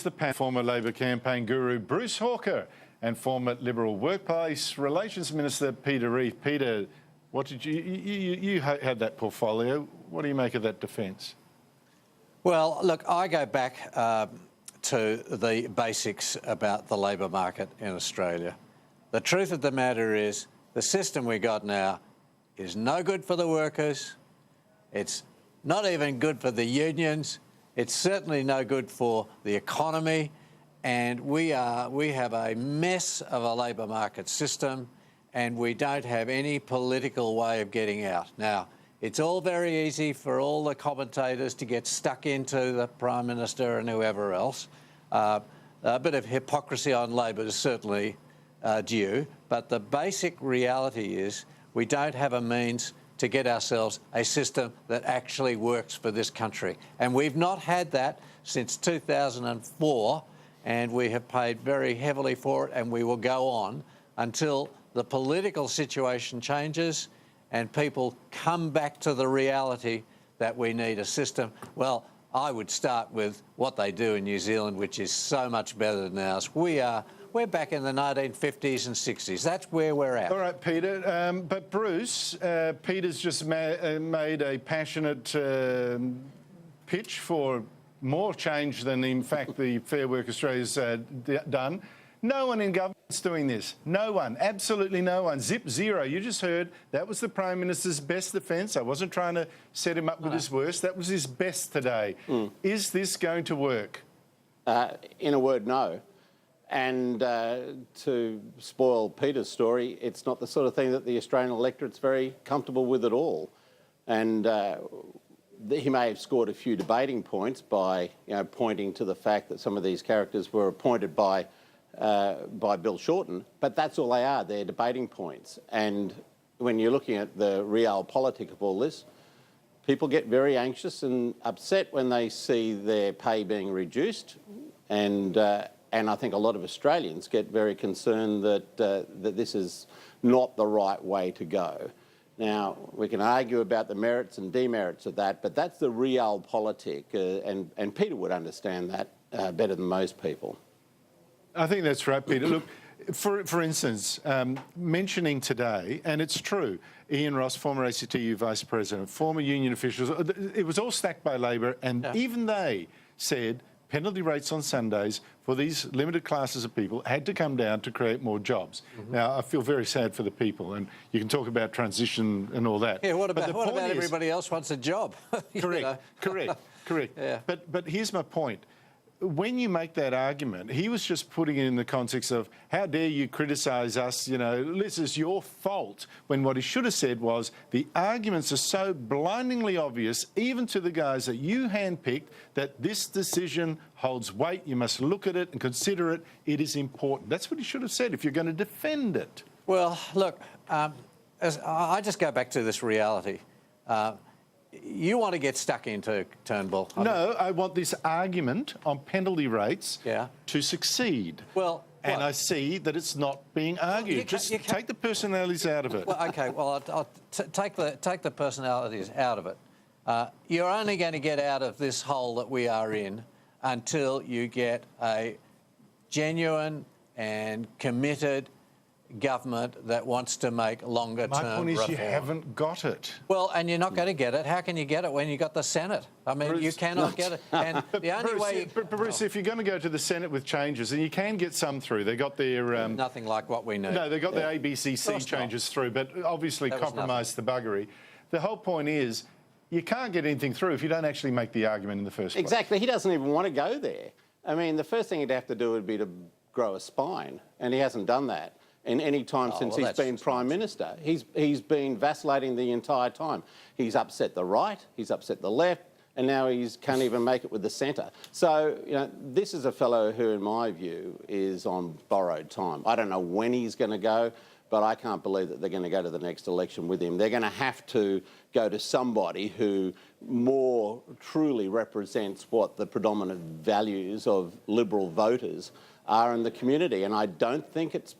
the former Labor campaign guru Bruce Hawker and former Liberal Workplace Relations Minister Peter Reith. Peter, what did you had that portfolio. What do you make of that defence? Well, look, I go back to the basics about the labour market in Australia. The truth of the matter is the system we got now is no good for the workers. It's not even good for the unions. It's certainly no good for the economy. And we have a mess of a labour market system, and we don't have any political way of getting out. Now, it's all very easy for all the commentators to get stuck into the Prime Minister and whoever else. A bit of hypocrisy on Labor is certainly due, but the basic reality is we don't have a means to get ourselves a system that actually works for this country. And we've not had that since 2004, and we have paid very heavily for it, and we will go on until the political situation changes and people come back to the reality that we need a system. Well, I would start with what they do in New Zealand, which is so much better than ours. We're back in the 1950s and 60s. That's where we're at. All right, Peter. But Bruce, Peter's just made a passionate pitch for more change than, in fact, the Fair Work Australia's done. No one in government's doing this. No one. Absolutely no one. Zero. You just heard that was the Prime Minister's best defence. I wasn't trying to set him up with his worst. That was his best today. Is this going to work? In a word, no. And to spoil Peter's story, it's not the sort of thing that the Australian electorate's very comfortable with at all. And he may have scored a few debating points by, pointing to the fact that some of these characters were appointed by Bill Shorten, but that's all they are. They're debating points. And when you're looking at the realpolitik of all this, people get very anxious and upset when they see their pay being reduced, and I think a lot of Australians get very concerned that that this is not the right way to go. Now, we can argue about the merits and demerits of that, but that's the realpolitik, and Peter would understand that better than most people. I think that's right, Peter. Look, for instance, mentioning today, and it's true, Ian Ross, former ACTU Vice President, former union officials, it was all stacked by Labor, and even they said penalty rates on Sundays for these limited classes of people had to come down to create more jobs. Now, I feel very sad for the people, and you can talk about transition and all that. Yeah, what about everybody else wants a job? Correct. Yeah. But here's my point. When you make that argument, he was just putting it in the context of, how dare you criticise us, this is your fault, when what he should have said was, the arguments are so blindingly obvious, even to the guys that you handpicked, that this decision holds weight, you must look at it and consider it, it is important. That's what he should have said if you're going to defend it. Well, look, I just go back to this reality. You want to get stuck into Turnbull? No, I want this argument on penalty rates to succeed. Well, and I see that it's not being argued. Just take the personalities out of it. Well, OK, well, I'll take the personalities out of it. You're only going to get out of this hole that we are in until you get a genuine and committed government that wants to make longer-term reform. My point is you haven't got it. Well, and you're not going to get it. How can you get it when you've got the Senate? I mean, Bruce, you cannot get it. And the only way... But Bruce, if you're going to go to the Senate with changes, and you can get some through, they got their... nothing like what we need. No, they got their ABCC changes through, but obviously compromised the buggery. The whole point is you can't get anything through if you don't actually make the argument in the first place. Exactly. He doesn't even want to go there. I mean, the first thing he'd have to do would be to grow a spine, and he hasn't done that in any time since he's been Prime Minister. He's been vacillating the entire time. He's upset the right, he's upset the left, and now he can't even make it with the centre. So, this is a fellow who, in my view, is on borrowed time. I don't know when he's going to go, but I can't believe that they're going to go to the next election with him. They're going to have to go to somebody who more truly represents what the predominant values of Liberal voters are in the community, and I don't think it's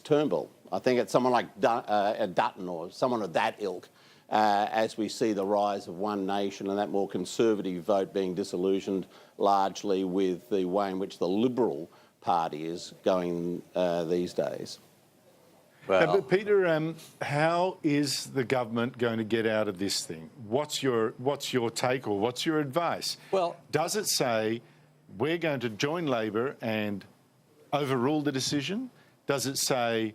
Turnbull. I think it's someone like Dutton or someone of that ilk as we see the rise of One Nation and that more conservative vote being disillusioned largely with the way in which the Liberal Party is going these days. Well, but Peter, how is the government going to get out of this thing? What's your take, or what's your advice? Well, does it say we're going to join Labor and overrule the decision? Does it say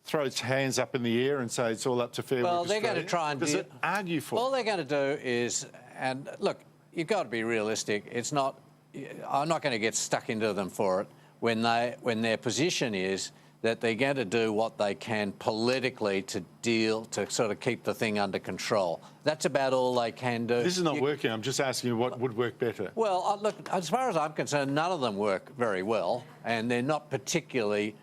throw its hands up in the air and say it's all up to Fair Work Australia? Well, they're going to try and... Does it argue for All they're going to do is... And look, you've got to be realistic. It's not... I'm not going to get stuck into them for it when their position is that they're going to do what they can politically to sort of keep the thing under control. That's about all they can do. This is not working. I'm just asking you what would work better. Well, look, as far as I'm concerned, none of them work very well, and they're not particularly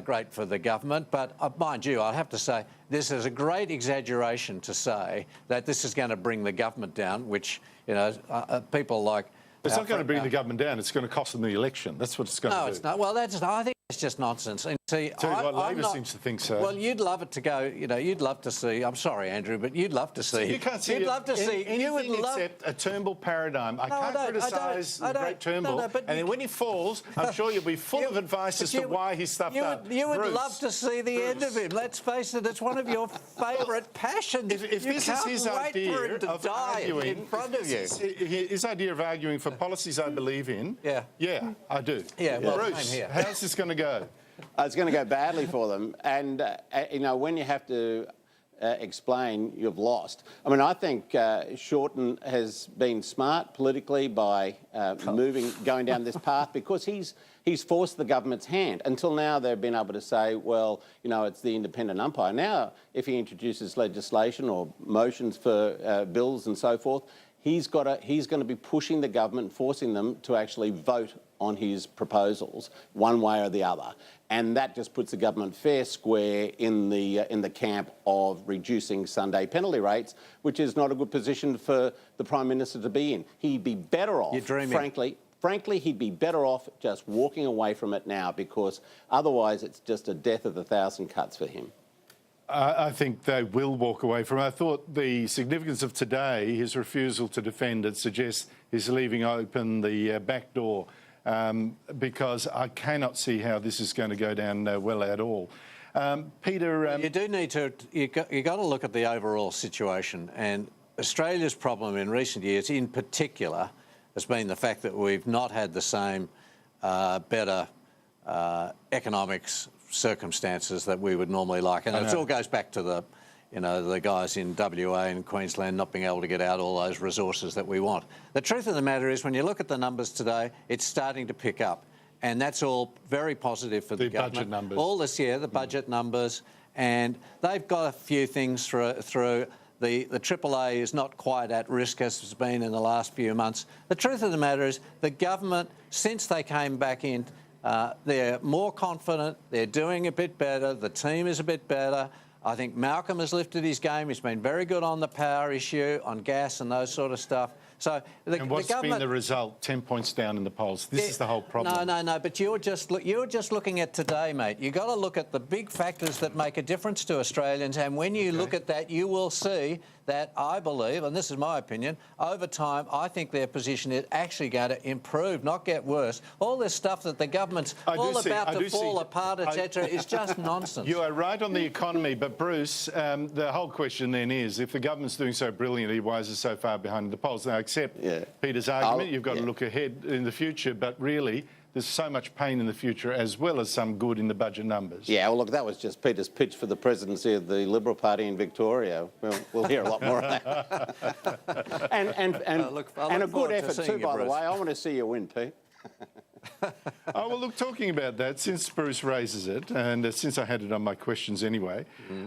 great for the government. But mind you, I have to say, this is a great exaggeration to say that this is going to bring the government down, which, you know, people like... It's not going to bring the government down. It's going to cost them the election. That's what it's going to do. No, it's not. Well, I think it's just nonsense. And see, Labor seems to think so. Well, you'd love it to go. You know, you'd love to see. I'm sorry, Andrew, but you'd love to see. You can't see. You'd love to see. Anything You would love except a Turnbull paradigm. I can't criticise the great Turnbull. And then when he falls, I'm sure you'll be full of advice as to why he stuffed up. You would love to see the end of him. Let's face it. It's one of your favourite passions. If this is his idea of arguing in front of you, his idea of arguing for policies I believe in. Yeah, I do. Yeah, well, Bruce, same here. how's this going to go? It's going to go badly for them. And, you know, when you have to explain, you've lost. I mean, I think Shorten has been smart politically by going down this path, because he's forced the government's hand. Until now, they've been able to say, well, you know, it's the independent umpire. Now, if he introduces legislation or motions for bills and so forth, he's going to be pushing the government, forcing them to actually vote on his proposals one way or the other. And that just puts the government fair square in the camp of reducing Sunday penalty rates, which is not a good position for the Prime Minister to be in. He'd be better off, frankly, he'd be better off just walking away from it now, because otherwise it's just a death of a thousand cuts for him. I think they will walk away from it. I thought the significance of today, his refusal to defend it, suggests he's leaving open the back door, because I cannot see how this is going to go down well at all. Peter... you do need to... You've got to look at the overall situation. And Australia's problem in recent years, in particular, has been the fact that we've not had the same better economics circumstances that we would normally like. And it all goes back to the, you know, the guys in WA and Queensland not being able to get out all those resources that we want. The truth of the matter is, when you look at the numbers today, it's starting to pick up. And that's all very positive for the government. Budget numbers. All this year, the budget numbers. And they've got a few things through. The AAA is not quite at risk as it's been in the last few months. The truth of the matter is, the government, since they came back in, they're more confident, they're doing a bit better, the team is a bit better. I think Malcolm has lifted his game. He's been very good on the power issue, on gas and those sort of stuff. So and what's been the result? 10 points down in the polls. This is the whole problem. No. But you're just looking at today, mate. You've got to look at the big factors that make a difference to Australians. And when you look at that, you will see that I believe, and this is my opinion, over time, I think their position is actually going to improve, not get worse. All this stuff that the government's about to fall apart, etc., is just nonsense. You are right on the economy, but Bruce, the whole question then is, if the government's doing so brilliantly, why is it so far behind the polls? Now, I accept Peter's argument, you've got to look ahead in the future, but really, there's so much pain in the future as well as some good in the budget numbers. Yeah, well, look, that was just Peter's pitch for the presidency of the Liberal Party in Victoria. We'll hear a lot more of that. and a good effort too, by the way. I want to see you win, Pete. Oh, well, look, talking about that, since Bruce raises it, and since I had it on my questions anyway,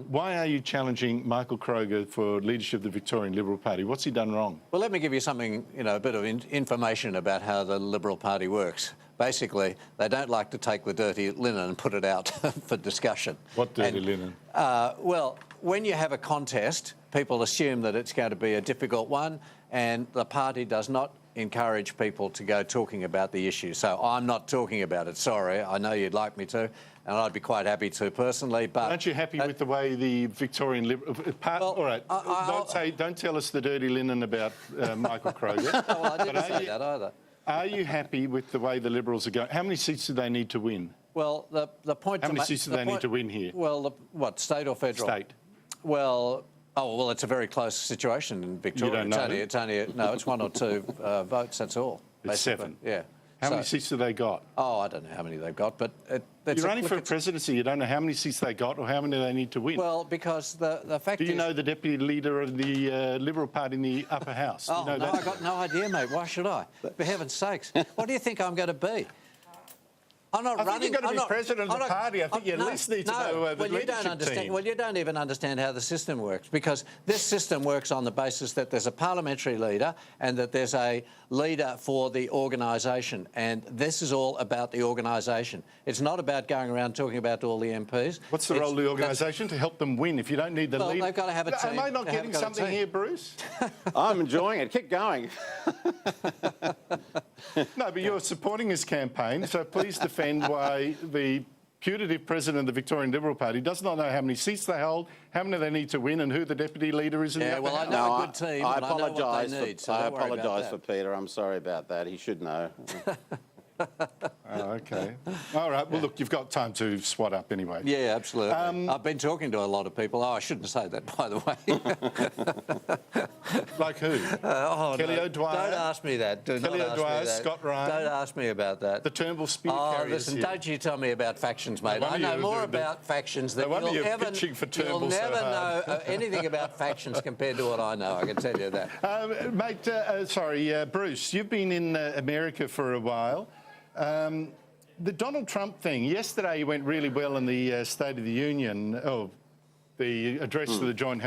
why are you challenging Michael Kroger for leadership of the Victorian Liberal Party? What's he done wrong? Well, let me give you something, you know, a bit of information about how the Liberal Party works. Basically, they don't like to take the dirty linen and put it out for discussion. What dirty linen? Well, when you have a contest, people assume that it's going to be a difficult one, and the party does not encourage people to go talking about the issue. So I'm not talking about it, sorry. I know you'd like me to, and I'd be quite happy to personally, but... Aren't you happy with the way the Victorian Liberal... all right, don't tell us the dirty linen about Michael Kroger. Well, I didn't say that either. Are you happy with the way the Liberals are going? How many seats do they need to win? Well, the point... How many seats do they need to win here? Well, what, state or federal? State. Well... Oh, well, it's a very close situation in Victoria. You don't know? It's 1 or 2 votes, that's all. It's basically. 7? Yeah. How many seats have they got? Oh, I don't know how many they've got, but... You're running for a presidency. You don't know how many seats they got or how many they need to win. Well, because the fact is... Do you know the deputy leader of the Liberal Party in the upper house? Oh, you know no, I've got no idea, mate. Why should I? For heaven's sakes. What do you think I'm going to be? I'm not running. I think you're going to be president of the party. I think you at least need to know the leadership team. Well, you don't even understand how the system works, because this system works on the basis that there's a parliamentary leader and that there's a leader for the organisation, and this is all about the organisation. It's not about going around talking about all the MPs. What's the role of the organisation? To help them win. If you don't need the leader... they've got to have a team. Am I not getting something here, Bruce? I'm enjoying it. Keep going. No, but you're supporting his campaign, so please defend why the putative president of the Victorian Liberal Party does not know how many seats they hold, how many they need to win, and who the deputy leader is in the upper house. I know a good team, I and I know what they need, so I don't worry about apologise that. for Peter. I'm sorry about that. He should know. Oh, OK. All right. Well, look, you've got time to swat up anyway. Yeah, absolutely. I've been talking to a lot of people. Oh, I shouldn't say that, by the way. Like who? Kelly O'Dwyer? Don't ask me that. Kelly O'Dwyer, Scott Ryan? Don't ask me about that. The Turnbull spear carriers listen, here. don't you tell me about factions, mate. I know more about factions than you'll ever... You'll never know anything about factions compared to what I know, I can tell you that. Mate, Bruce, you've been in America for a while. The Donald Trump thing, yesterday went really well in the State of the Union, the address to the joint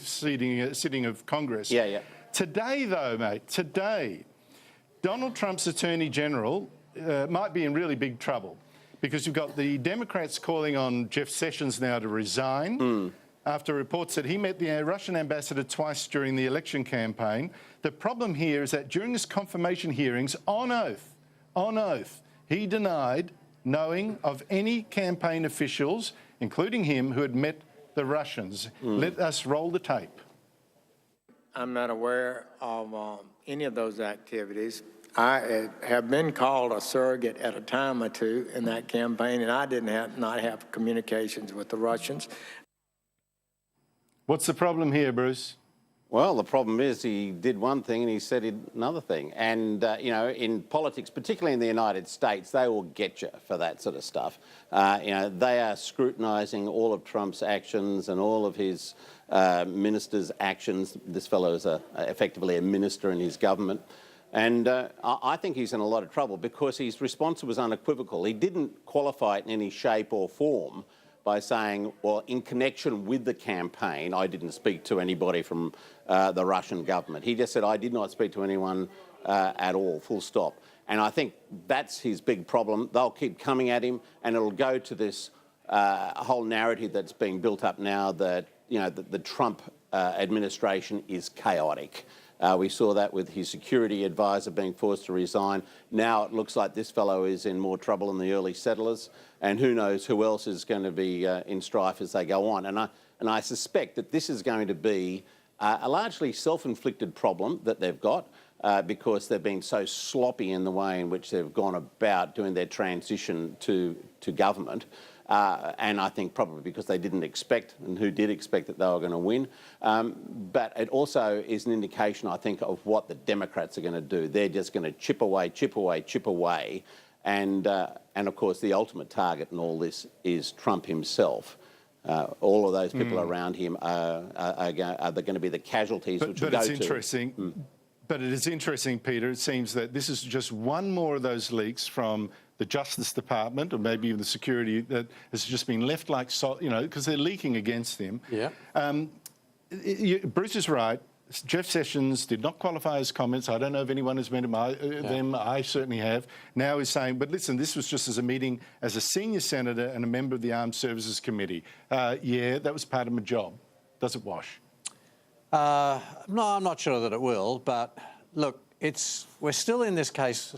sitting of Congress. Yeah. Today, though, mate, Donald Trump's Attorney General might be in really big trouble, because you've got the Democrats calling on Jeff Sessions now to resign after reports that he met the Russian ambassador twice during the election campaign. The problem here is that during his confirmation hearings, on oath, he denied knowing of any campaign officials, including him, who had met the Russians. Let us roll the tape. I'm not aware of any of those activities. I have been called a surrogate at a time or two in that campaign, and I did not have communications with the Russians. What's the problem here, Bruce? Well, the problem is he did one thing and he said another thing. And, in politics, particularly in the United States, they will get you for that sort of stuff. They are scrutinising all of Trump's actions and all of his ministers' actions. This fellow is effectively a minister in his government. And I think he's in a lot of trouble because his response was unequivocal. He didn't qualify it in any shape or form by saying, well, in connection with the campaign, I didn't speak to anybody from the Russian government. He just said, I did not speak to anyone at all, full stop. And I think that's his big problem. They'll keep coming at him, and it'll go to this whole narrative that's being built up now that, the Trump administration is chaotic. We saw that with his security advisor being forced to resign. Now it looks like this fellow is in more trouble than the early settlers, and who knows who else is going to be in strife as they go on. And I suspect that this is going to be a largely self-inflicted problem that they've got because they've been so sloppy in the way in which they've gone about doing their transition to government. And I think probably because they didn't expect, and who did expect, that they were going to win. But it also is an indication, I think, of what the Democrats are going to do. They're just going to chip away. And of course, the ultimate target in all this is Trump himself. All of those people around him are going to be the casualties which will go to... But it's interesting. But it is interesting, Peter. It seems that this is just one more of those leaks from the Justice Department, or maybe even the security, that has just been left like, because they're leaking against him. Yeah. Bruce is right. Jeff Sessions did not qualify his comments. I don't know if anyone has met him. I certainly have. Now he's saying, but listen, this was just as a meeting as a senior senator and a member of the Armed Services Committee. Yeah, that was part of my job. Does it wash? No, I'm not sure that it will, but look, we're still in this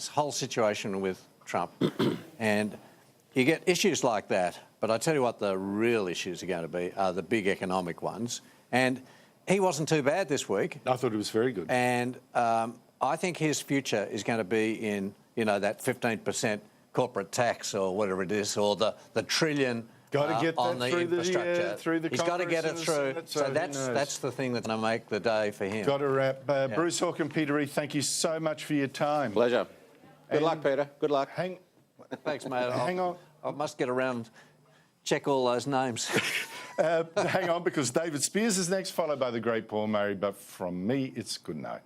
whole situation with Trump, and you get issues like that. But I tell you what, the real issues are going to be are the big economic ones. And he wasn't too bad this week. I thought it was very good. And I think his future is going to be in, that 15% corporate tax or whatever it is, or the trillion. Got to get on that the through infrastructure. through the He's got to get it Congress through. and the Senate, So that's the thing that's going to make the day for him. Got to wrap. Bruce Hawker and Peter Reith, thank you so much for your time. Pleasure. Good luck, Peter. Good luck. Thanks, mate. Hang on. I must get around, check all those names. Hang on, because David Spears is next, followed by the great Paul Murray. But from me, it's good night.